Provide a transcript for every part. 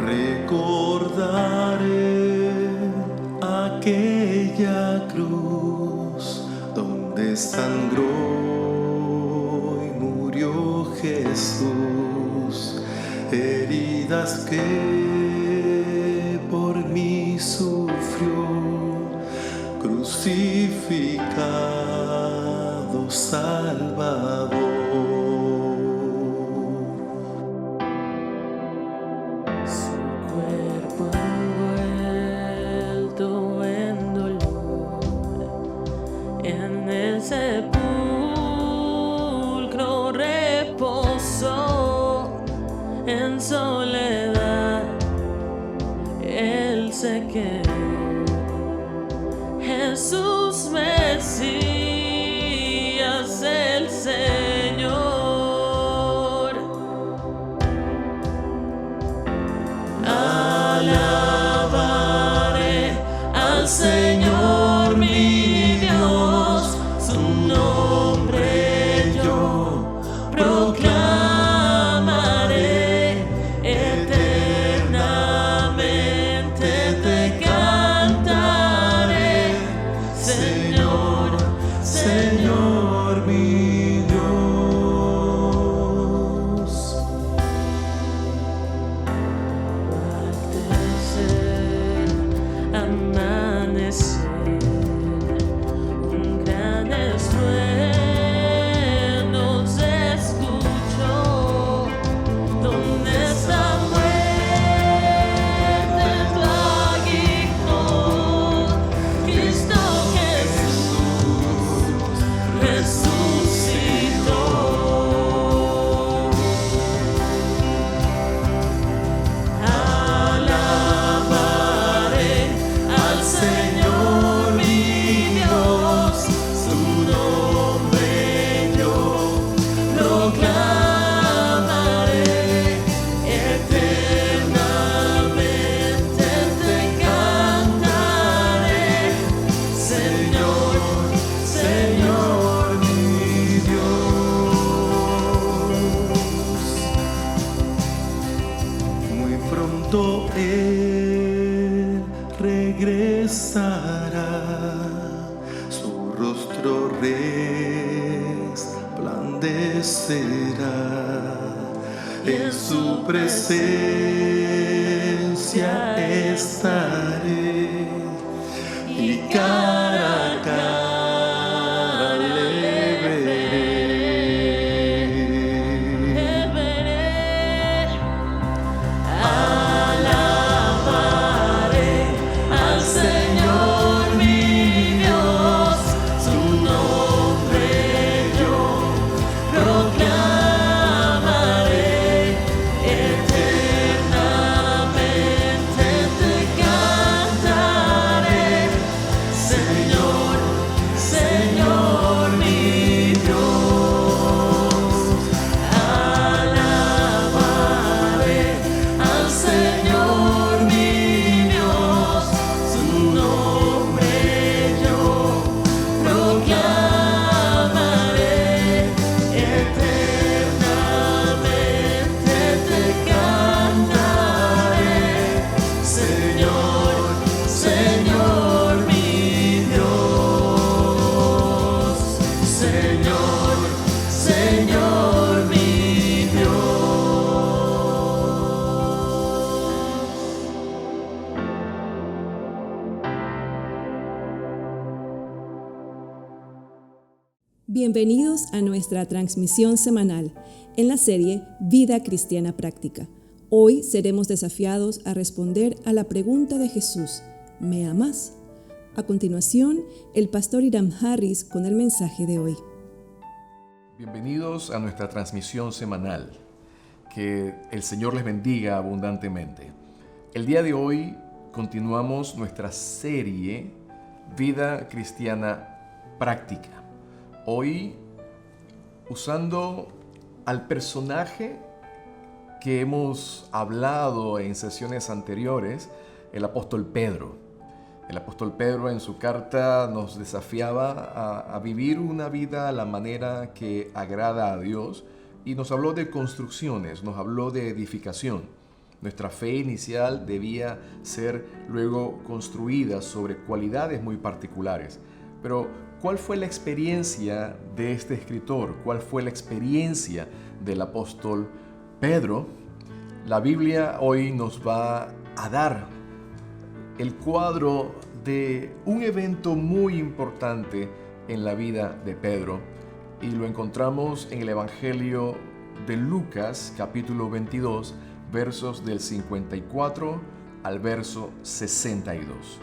Recordaré aquella cruz donde sangró y murió Jesús, heridas que por mí sufrió, crucificado Salvador. Sepulcro reposó en soledad, él se quedó. Jesús Mesías, el Señor. Alabaré al Señor mi Dios, su nombre yo proclamaré, eternamente te cantaré, Señor, Señor mi Dios. Atardecer, amanecer, Él regresará, su rostro resplandecerá, en su presencia estaré y cara a cara le veré. Bienvenidos a nuestra transmisión semanal en la serie Vida Cristiana Práctica. Hoy seremos desafiados a responder a la pregunta de Jesús: ¿me amas? A continuación, el pastor Hiram Harris con el mensaje de hoy. Bienvenidos a nuestra transmisión semanal. Que el Señor les bendiga abundantemente. El día de hoy continuamos nuestra serie Vida Cristiana Práctica. Hoy usando al personaje que hemos hablado en sesiones anteriores, el apóstol Pedro. El apóstol Pedro en su carta nos desafiaba a vivir una vida a la manera que agrada a Dios y nos habló de construcciones, nos habló de edificación. Nuestra fe inicial debía ser luego construida sobre cualidades muy particulares. Pero, ¿cuál fue la experiencia de este escritor? ¿Cuál fue la experiencia del apóstol Pedro? La Biblia hoy nos va a dar el cuadro de un evento muy importante en la vida de Pedro, y lo encontramos en el Evangelio de Lucas, capítulo 22, versos del 54 al verso 62.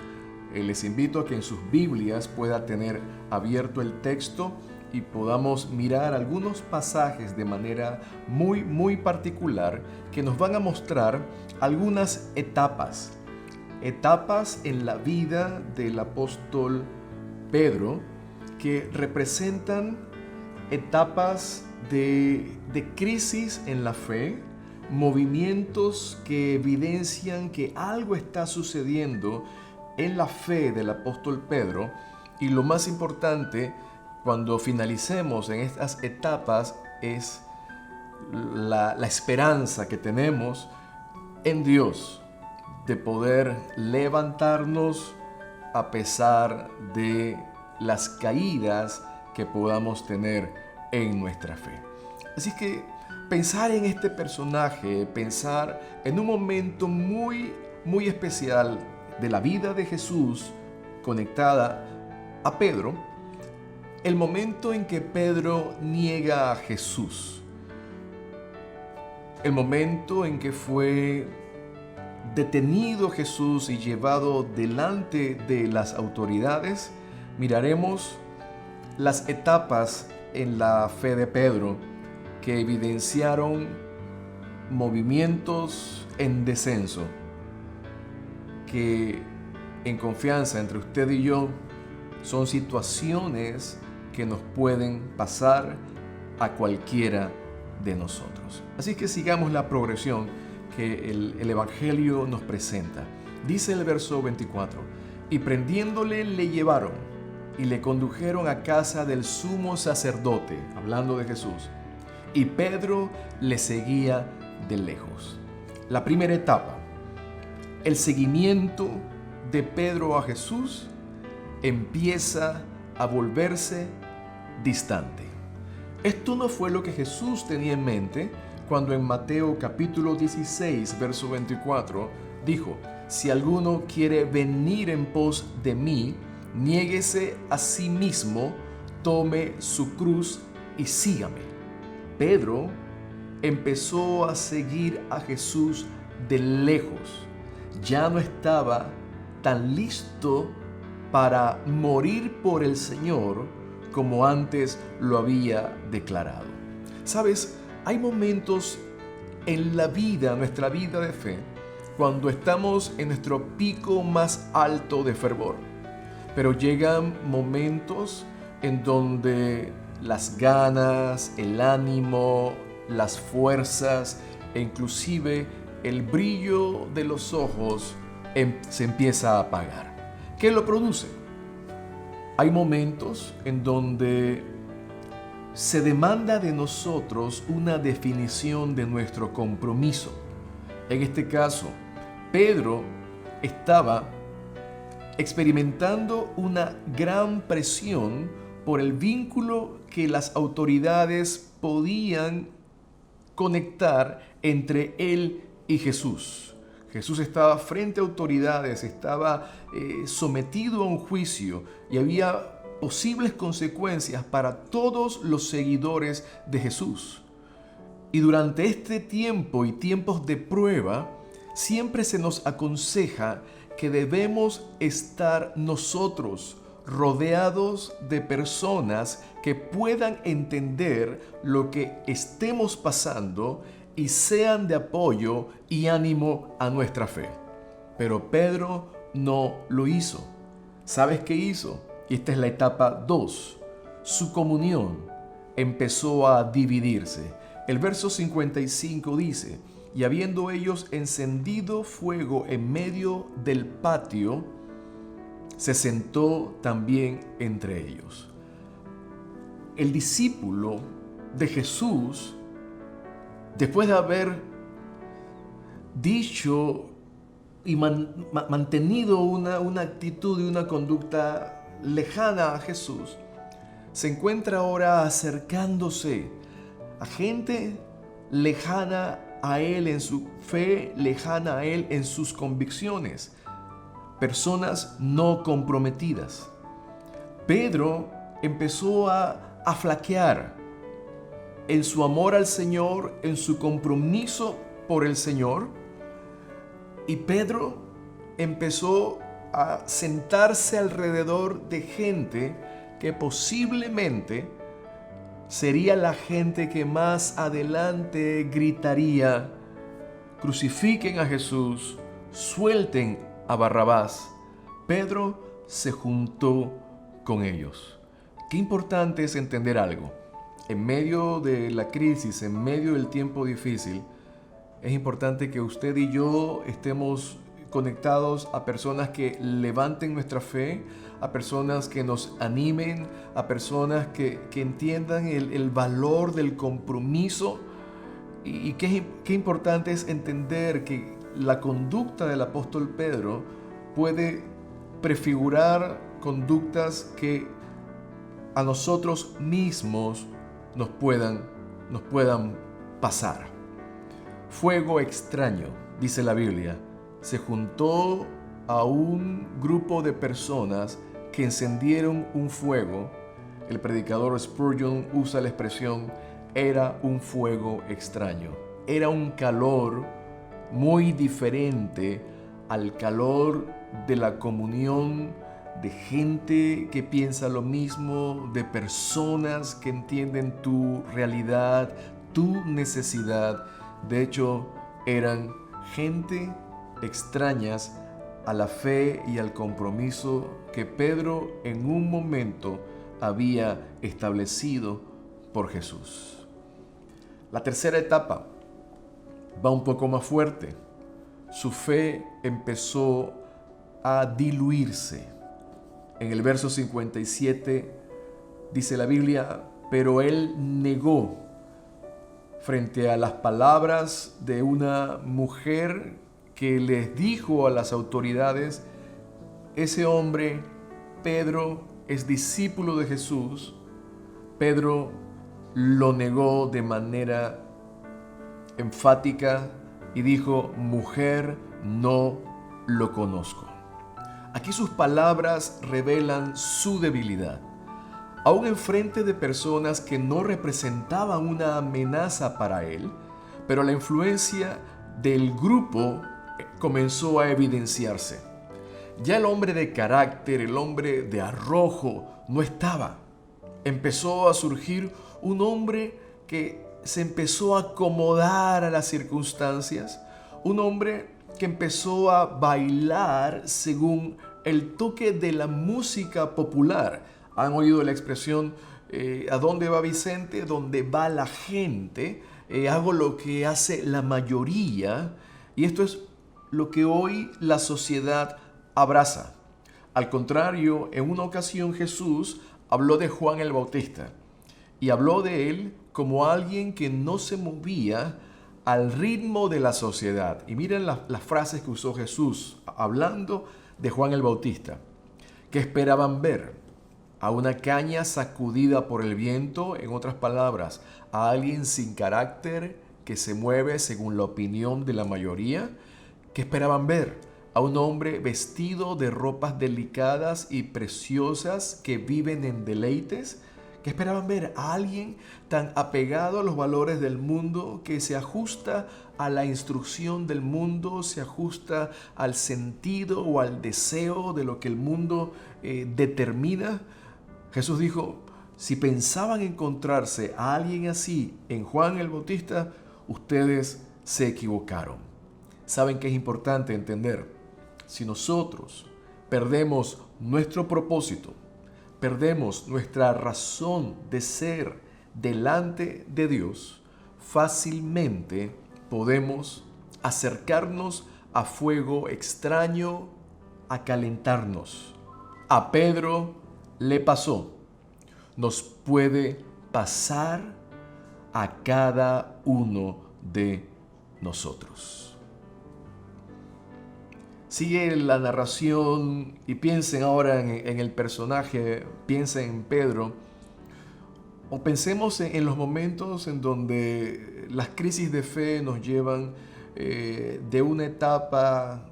Les invito a que en sus Biblias pueda tener abierto el texto y podamos mirar algunos pasajes de manera muy particular que nos van a mostrar algunas etapas en la vida del apóstol Pedro, que representan etapas de crisis en la fe, movimientos que evidencian que algo está sucediendo en la fe del apóstol Pedro, y lo más importante, cuando finalicemos en estas etapas, es la esperanza que tenemos en Dios de poder levantarnos a pesar de las caídas que podamos tener en nuestra fe. Así que pensar en este personaje, pensar en un momento muy especial de la vida de Jesús conectada a Pedro, el momento en que Pedro niega a Jesús, el momento en que fue detenido Jesús y llevado delante de las autoridades, miraremos las etapas en la fe de Pedro que evidenciaron movimientos en descenso, que en confianza entre usted y yo son situaciones que nos pueden pasar a cualquiera de nosotros. Así que sigamos la progresión que el Evangelio nos presenta. Dice el verso 24: y prendiéndole le llevaron y le condujeron a casa del sumo sacerdote, hablando de Jesús, y Pedro le seguía de lejos. La primera etapa, el seguimiento de Pedro a Jesús, empieza a volverse distante. Esto no fue lo que Jesús tenía en mente cuando en Mateo capítulo 16, verso 24, dijo: si alguno quiere venir en pos de mí, niéguese a sí mismo, tome su cruz y sígame. Pedro empezó a seguir a Jesús de lejos. Ya no estaba tan listo para morir por el Señor como antes lo había declarado. ¿Sabes? Hay momentos en la vida, nuestra vida de fe, cuando estamos en nuestro pico más alto de fervor. Pero llegan momentos en donde las ganas, el ánimo, las fuerzas e inclusive el brillo de los ojos se empieza a apagar. ¿Qué lo produce? Hay momentos en donde se demanda de nosotros una definición de nuestro compromiso. En este caso, Pedro estaba experimentando una gran presión por el vínculo que las autoridades podían conectar entre él y Jesús. Jesús estaba frente a autoridades, estaba sometido a un juicio y había posibles consecuencias para todos los seguidores de Jesús. Y durante este tiempo y tiempos de prueba, siempre se nos aconseja que debemos estar nosotros rodeados de personas que puedan entender lo que estemos pasando y sean de apoyo y ánimo a nuestra fe. Pero Pedro no lo hizo. ¿Sabes qué hizo? Y esta es la etapa 2. Su comunión empezó a dividirse. El verso 55 dice: y habiendo ellos encendido fuego en medio del patio, se sentó también entre ellos. El discípulo de Jesús, después de haber dicho y mantenido una actitud y una conducta lejana a Jesús, se encuentra ahora acercándose a gente lejana a Él en su fe, lejana a Él en sus convicciones, personas no comprometidas. Pedro empezó a flaquear en su amor al Señor, en su compromiso por el Señor, y Pedro empezó a sentarse alrededor de gente que posiblemente sería la gente que más adelante gritaría: crucifiquen a Jesús, suelten a Barrabás. Pedro se juntó con ellos. Qué importante es entender algo. En medio de la crisis, en medio del tiempo difícil, es importante que usted y yo estemos conectados a personas que levanten nuestra fe, a personas que nos animen, a personas que entiendan el valor del compromiso. Y qué importante es entender que la conducta del apóstol Pedro puede prefigurar conductas que a nosotros mismos nos puedan pasar. Fuego extraño, dice la Biblia, se juntó a un grupo de personas que encendieron un fuego. El predicador Spurgeon usa la expresión: era un fuego extraño. Era un calor muy diferente al calor de la comunión de gente que piensa lo mismo, de personas que entienden tu realidad, tu necesidad. De hecho, eran gente extrañas a la fe y al compromiso que Pedro en un momento había establecido por Jesús. La tercera etapa va un poco más fuerte. Su fe empezó a diluirse. En el verso 57 dice la Biblia: pero él negó frente a las palabras de una mujer que les dijo a las autoridades: ese hombre, Pedro, es discípulo de Jesús. Pedro lo negó de manera enfática y dijo: mujer, no lo conozco. Aquí sus palabras revelan su debilidad. Aún enfrente de personas que no representaban una amenaza para él, pero la influencia del grupo comenzó a evidenciarse. Ya el hombre de carácter, el hombre de arrojo, no estaba. Empezó a surgir un hombre que se empezó a acomodar a las circunstancias, un hombre que empezó a bailar según el toque de la música popular. ¿Han oído la expresión ¿a dónde va Vicente? Donde va la gente. Hago lo que hace la mayoría. Y esto es lo que hoy la sociedad abraza. Al contrario, en una ocasión Jesús habló de Juan el Bautista y habló de él como alguien que no se movía al ritmo de la sociedad. Y miren las frases que usó Jesús hablando de Juan el Bautista. ¿Qué esperaban ver? ¿A una caña sacudida por el viento? En otras palabras, ¿a alguien sin carácter que se mueve según la opinión de la mayoría? ¿Qué esperaban ver? ¿A un hombre vestido de ropas delicadas y preciosas que viven en deleites? ¿Qué esperaban ver? ¿A alguien tan apegado a los valores del mundo que se ajusta a la instrucción del mundo, se ajusta al sentido o al deseo de lo que el mundo determina? Jesús dijo: si pensaban encontrarse a alguien así en Juan el Bautista, ustedes se equivocaron. ¿Saben qué es importante entender? Si nosotros perdemos nuestro propósito, perdemos nuestra razón de ser delante de Dios, fácilmente podemos acercarnos a fuego extraño, a calentarnos. A Pedro le pasó. Nos puede pasar a cada uno de nosotros. Sigue la narración y piensen ahora en el personaje, piensen en Pedro, o pensemos en los momentos en donde las crisis de fe nos llevan de una etapa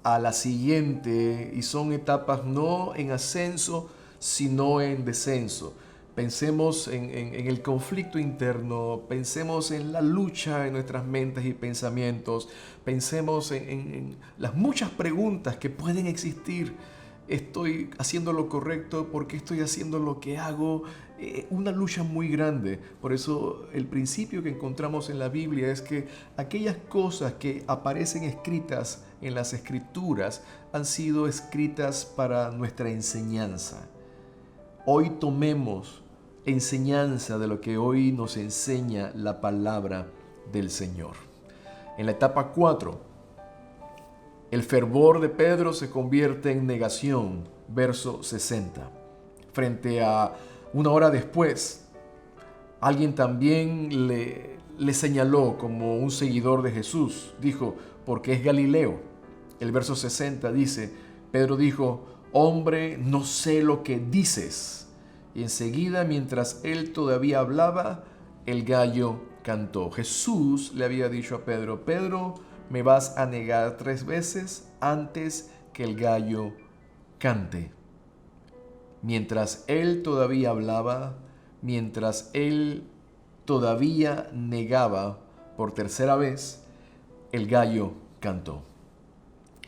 a la siguiente, y son etapas no en ascenso, sino en descenso. Pensemos en el conflicto interno, pensemos en la lucha en nuestras mentes y pensamientos, pensemos en las muchas preguntas que pueden existir. ¿Estoy haciendo lo correcto? ¿Por qué estoy haciendo lo que hago? Una lucha muy grande. Por eso el principio que encontramos en la Biblia es que aquellas cosas que aparecen escritas en las Escrituras han sido escritas para nuestra enseñanza. Hoy tomemos enseñanza de lo que hoy nos enseña la palabra del Señor. En la etapa 4, el fervor de Pedro se convierte en negación, verso 60. Frente a una hora después, alguien también le señaló como un seguidor de Jesús. Dijo, porque es Galileo. El verso 60 dice, Pedro dijo, hombre, no sé lo que dices. Y enseguida, mientras él todavía hablaba, el gallo cantó. Jesús le había dicho a Pedro, Pedro, me vas a negar 3 veces antes que el gallo cante. Mientras él todavía hablaba, mientras él todavía negaba por 3ª vez, el gallo cantó.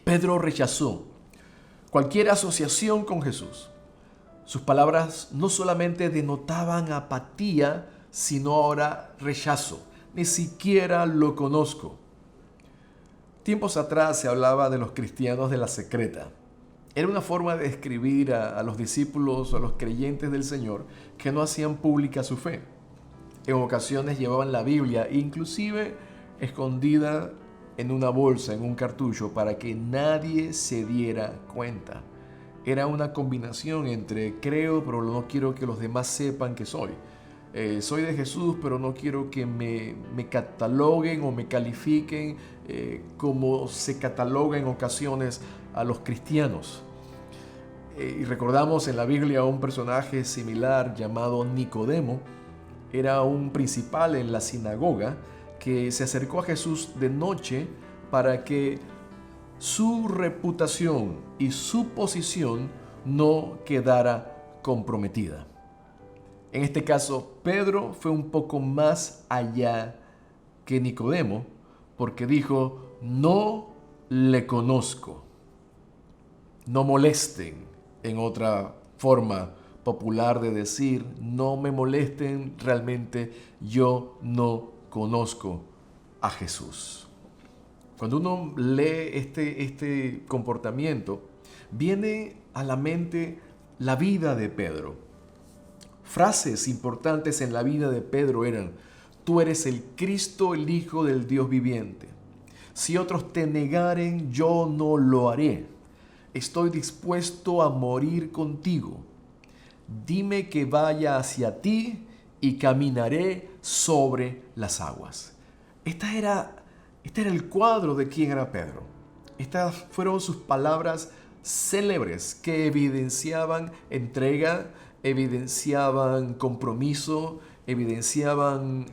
Pedro rechazó cualquier asociación con Jesús. Sus palabras no solamente denotaban apatía, sino ahora rechazo. Ni siquiera lo conozco. Tiempos atrás se hablaba de los cristianos de la secreta. Era una forma de describir a los discípulos o a los creyentes del Señor que no hacían pública su fe. En ocasiones llevaban la Biblia, inclusive escondida en una bolsa, en un cartucho, para que nadie se diera cuenta. Era una combinación entre creo, pero no quiero que los demás sepan que soy. Soy de Jesús, pero no quiero que me cataloguen o me califiquen como se cataloga en ocasiones a los cristianos. Y recordamos en la Biblia un personaje similar llamado Nicodemo. Era un principal en la sinagoga que se acercó a Jesús de noche para que su reputación y su posición no quedara comprometida. En este caso, Pedro fue un poco más allá que Nicodemo, porque dijo, no le conozco. No molesten, en otra forma popular de decir, no me molesten, realmente yo no conozco a Jesús. Cuando uno lee este comportamiento, viene a la mente la vida de Pedro. Frases importantes en la vida de Pedro eran, tú eres el Cristo, el Hijo del Dios viviente. Si otros te negaren, yo no lo haré. Estoy dispuesto a morir contigo. Dime que vaya hacia ti y caminaré sobre las aguas. Este era el cuadro de quién era Pedro. Estas fueron sus palabras célebres que evidenciaban entrega, evidenciaban compromiso, evidenciaban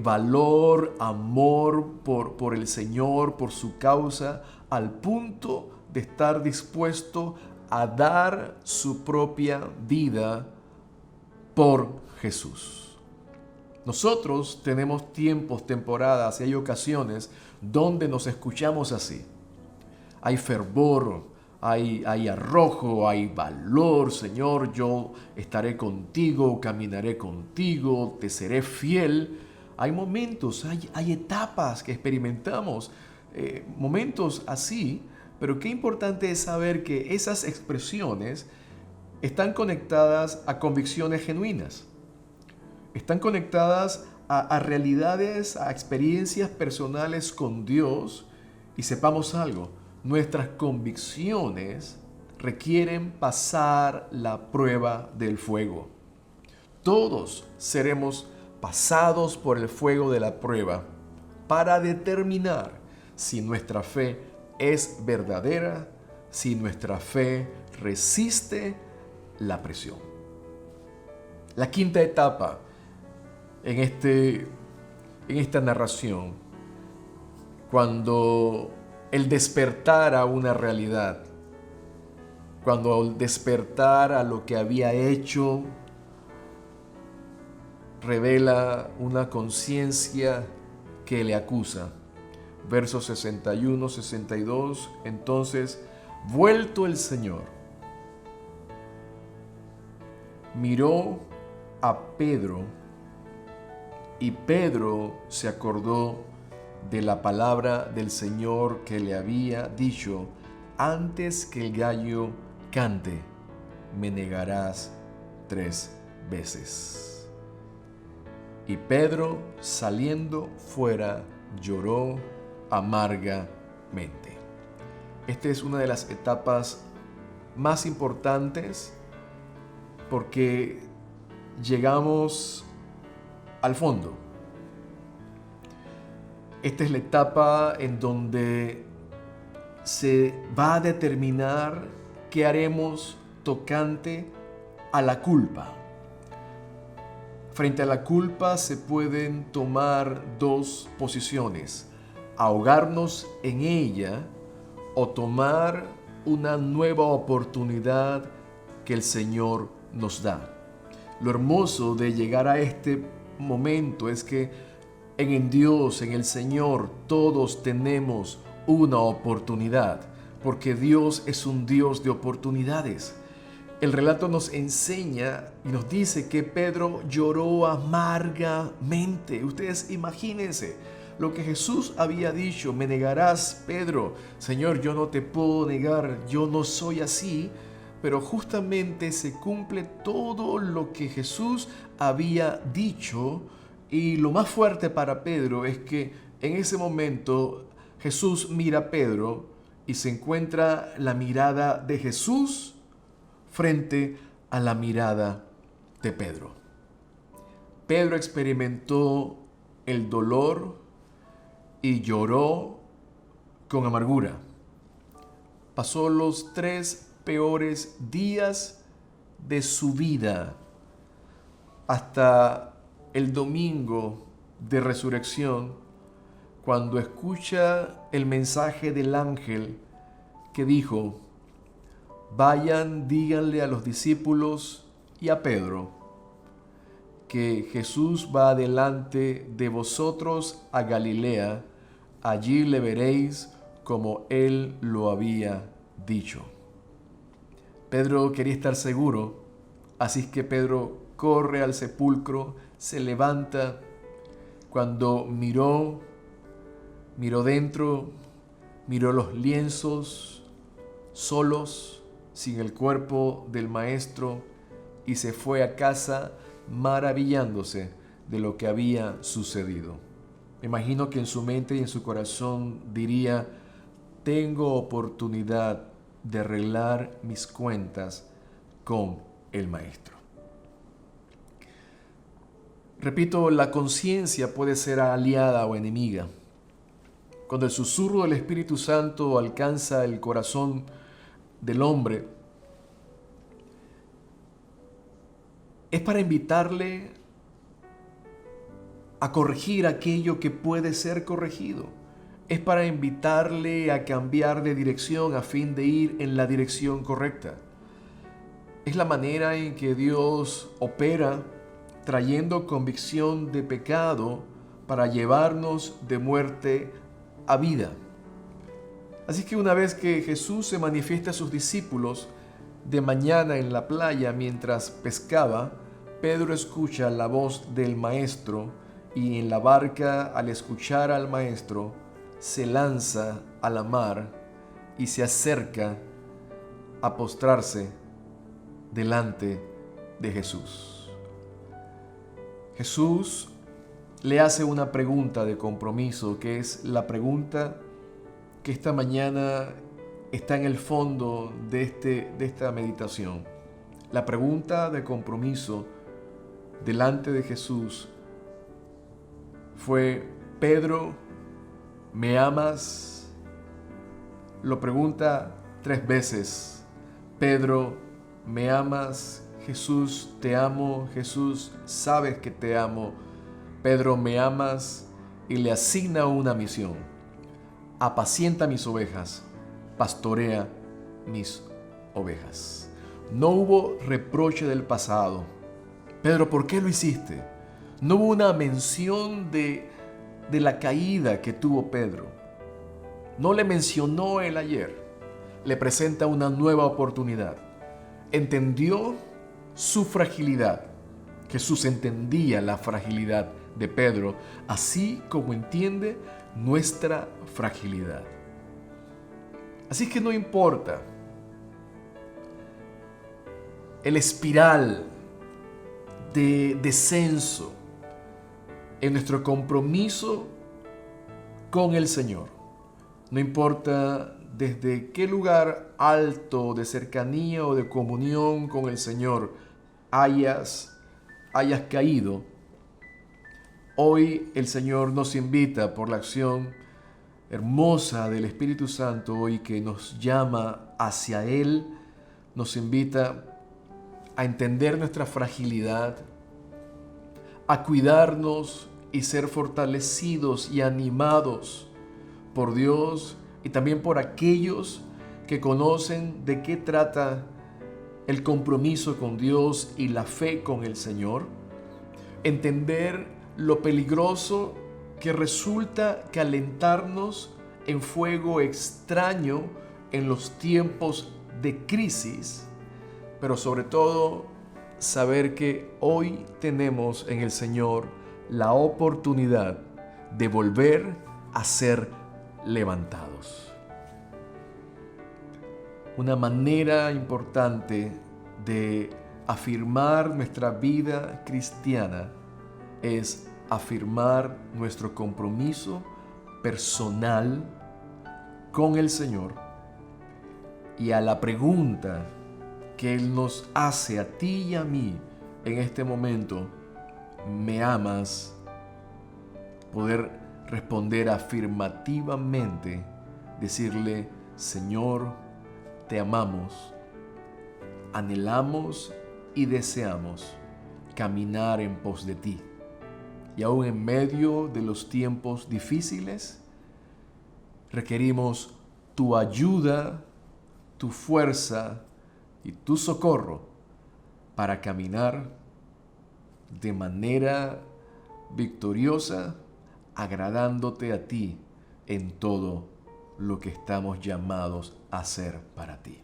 valor, amor por el Señor, por su causa, al punto de estar dispuesto a dar su propia vida por Jesús. Nosotros tenemos tiempos, temporadas y hay ocasiones donde nos escuchamos así. Hay fervor, hay arrojo, hay valor. Señor, yo estaré contigo, caminaré contigo, te seré fiel. Hay momentos, hay etapas que experimentamos, momentos así, pero qué importante es saber que esas expresiones están conectadas a convicciones genuinas. Están conectadas a realidades, a experiencias personales con Dios. Y sepamos algo, nuestras convicciones requieren pasar la prueba del fuego. Todos seremos pasados por el fuego de la prueba para determinar si nuestra fe es verdadera si nuestra fe resiste la presión. La quinta etapa en esta narración, cuando el despertar a una realidad, cuando el despertar a lo que había hecho revela una conciencia que le acusa. Versos 61, 62. Entonces, vuelto el Señor, miró a Pedro, y Pedro se acordó de la palabra del Señor que le había dicho: antes que el gallo cante, me negarás 3 veces. Y Pedro, saliendo fuera, lloró amargamente. Esta es una de las etapas más importantes porque llegamos al fondo. Esta es la etapa en donde se va a determinar qué haremos tocante a la culpa. Frente a la culpa se pueden tomar 2 posiciones: ahogarnos en ella o tomar una nueva oportunidad que el Señor nos da. Lo hermoso de llegar a este momento es que en Dios, en el Señor, todos tenemos una oportunidad, porque Dios es un Dios de oportunidades. El relato nos enseña y nos dice que Pedro lloró amargamente. Ustedes imagínense lo que Jesús había dicho: me negarás, Pedro. Señor, yo no te puedo negar, yo no soy así. Pero justamente se cumple todo lo que Jesús había dicho. Y lo más fuerte para Pedro es que en ese momento Jesús mira a Pedro y se encuentra la mirada de Jesús frente a la mirada de Pedro. Pedro experimentó el dolor y lloró con amargura. Pasó los 3 peores días de su vida hasta el domingo de resurrección, cuando escucha el mensaje del ángel que dijo: vayan, díganle a los discípulos y a Pedro que Jesús va delante de vosotros a Galilea, allí le veréis como él lo había dicho. Pedro quería estar seguro, así que Pedro corre al sepulcro, se levanta. Cuando miró dentro, miró los lienzos solos, sin el cuerpo del maestro, y se fue a casa maravillándose de lo que había sucedido. Me imagino que en su mente y en su corazón diría: tengo oportunidad de arreglar mis cuentas con el maestro. Repito, la conciencia puede ser aliada o enemiga. Cuando el susurro del Espíritu Santo alcanza el corazón del hombre, es para invitarle a corregir aquello que puede ser corregido. Es para invitarle a cambiar de dirección a fin de ir en la dirección correcta. Es la manera en que Dios opera, trayendo convicción de pecado para llevarnos de muerte a vida. Así que una vez que Jesús se manifiesta a sus discípulos de mañana en la playa mientras pescaba, Pedro escucha la voz del maestro y en la barca, al escuchar al maestro, se lanza a la mar y se acerca a postrarse delante de Jesús. Jesús le hace una pregunta de compromiso, que es la pregunta que esta mañana está en el fondo de esta meditación. La pregunta de compromiso delante de Jesús fue: Pedro, ¿me amas? lo pregunta 3 veces. Pedro, ¿me amas? Jesús, te amo. Jesús, sabes que te amo. Pedro, ¿me amas? Y le asigna una misión. Apacienta mis ovejas, pastorea mis ovejas. No hubo reproche del pasado. Pedro, ¿por qué lo hiciste? No hubo una mención de la caída que tuvo Pedro. No le mencionó el ayer. Le presenta una nueva oportunidad. Entendió su fragilidad. Jesús entendía la fragilidad de Pedro, así como entiende nuestra fragilidad. Así que no importa el espiral de descenso en nuestro compromiso con el Señor. No importa desde qué lugar alto de cercanía o de comunión con el Señor hayas caído. Hoy el Señor nos invita por la acción hermosa del Espíritu Santo hoy que nos llama hacia Él, nos invita a entender nuestra fragilidad, a cuidarnos y ser fortalecidos y animados por Dios y también por aquellos que conocen de qué trata el compromiso con Dios y la fe con el Señor. Entender lo peligroso que resulta calentarnos en fuego extraño en los tiempos de crisis, pero sobre todo saber que hoy tenemos en el Señor la oportunidad de volver a ser levantados. Una manera importante de afirmar nuestra vida cristiana es afirmar nuestro compromiso personal con el Señor. Y a la pregunta que Él nos hace a ti y a mí en este momento, ¿me amas? Poder responder afirmativamente, decirle, Señor, te amamos, anhelamos y deseamos caminar en pos de ti. Y aún en medio de los tiempos difíciles, requerimos tu ayuda, tu fuerza y tu socorro para caminar de manera victoriosa, agradándote a ti en todo lo que estamos llamados a hacer para ti.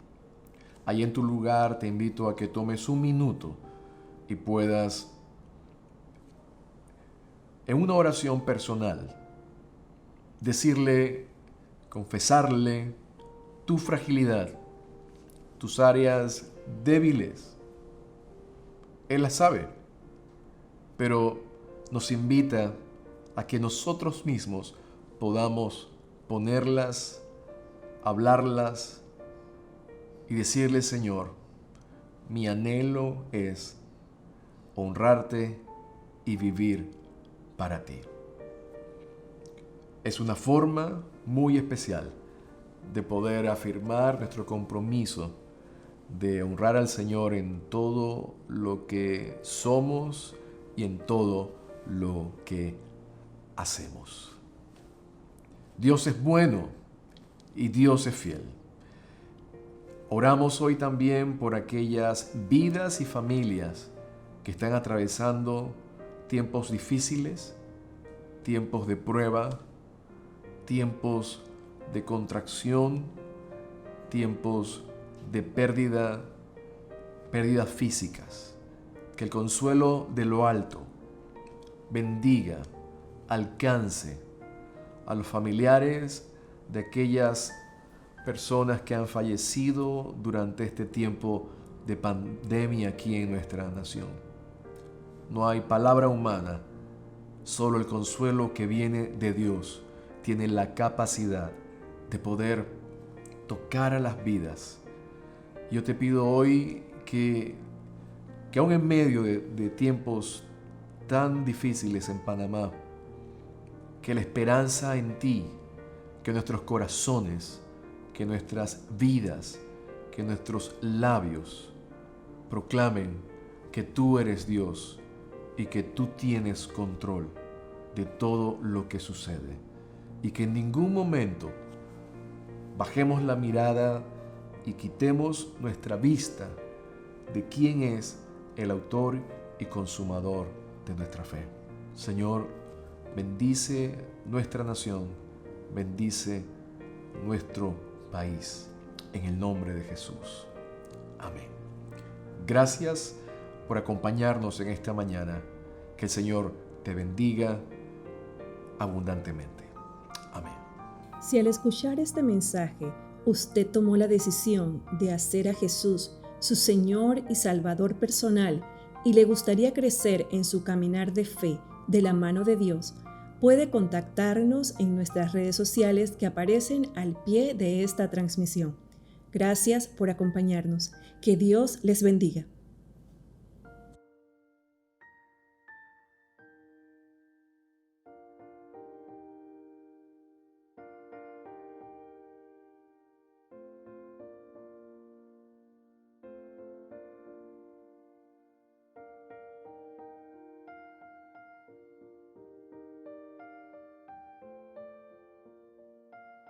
Ahí en tu lugar te invito a que tomes un minuto y puedas, en una oración personal, decirle, confesarle tu fragilidad, tus áreas débiles. Él las sabe, pero nos invita a que nosotros mismos podamos ponerlas, hablarlas y decirle, Señor, mi anhelo es honrarte y vivir para ti. Es una forma muy especial de poder afirmar nuestro compromiso de honrar al Señor en todo lo que somos y en todo lo que hacemos. Dios es bueno y Dios es fiel. Oramos hoy también por aquellas vidas y familias que están atravesando tiempos difíciles, tiempos de prueba, tiempos de contracción, tiempos de pérdidas físicas. Que el consuelo de lo alto bendiga, alcance a los familiares de aquellas personas que han fallecido durante este tiempo de pandemia aquí en nuestra nación. No hay palabra humana, solo el consuelo que viene de Dios tiene la capacidad de poder tocar a las vidas. Yo te pido hoy que aún en medio de tiempos tan difíciles en Panamá, que la esperanza en ti, que nuestros corazones, que nuestras vidas, que nuestros labios proclamen que tú eres Dios y que tú tienes control de todo lo que sucede. Y que en ningún momento bajemos la mirada y quitemos nuestra vista de quién es el autor y consumador de nuestra fe. Señor, bendice nuestra nación, bendice nuestro país, en el nombre de Jesús. Amén. Gracias por acompañarnos en esta mañana. Que el Señor te bendiga abundantemente. Amén. Si al escuchar este mensaje usted tomó la decisión de hacer a Jesús su Señor y Salvador personal y le gustaría crecer en su caminar de fe de la mano de Dios, puede contactarnos en nuestras redes sociales que aparecen al pie de esta transmisión. Gracias por acompañarnos. Que Dios les bendiga.